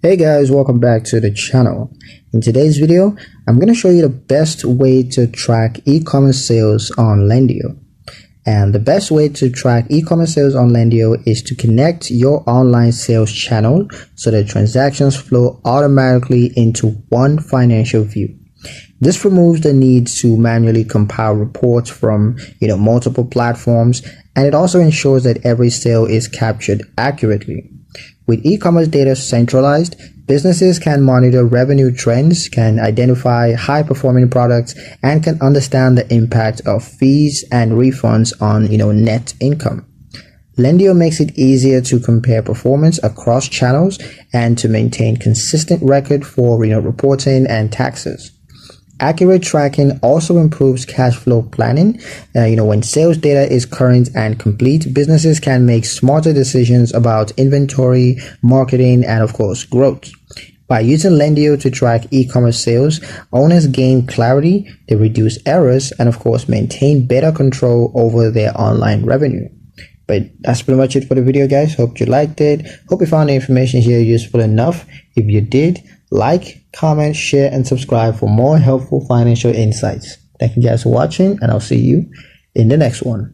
Hey guys, welcome back to the channel. In today's video, I'm going to show you the best way to track e-commerce sales on Lendio. And the best way to track e-commerce sales on Lendio is to connect your online sales channel so that transactions flow automatically into one financial view. This removes the need to manually compile reports from multiple platforms, and it also ensures that every sale is captured accurately. With e-commerce data centralized, businesses can monitor revenue trends, can identify high-performing products, and can understand the impact of fees and refunds on net income. Lendio makes it easier to compare performance across channels and to maintain consistent record for reporting and taxes. Accurate tracking also improves cash flow planning. When sales data is current and complete, businesses can make smarter decisions about inventory, marketing, and of course, growth. By using Lendio to track e-commerce sales, owners gain clarity, they reduce errors, and of course, maintain better control over their online revenue. But that's pretty much it for the video, guys. Hope you liked it. Hope you found the information here useful enough. If you did, like, comment, share, and subscribe for more helpful financial insights. Thank you guys for watching, and I'll see you in the next one.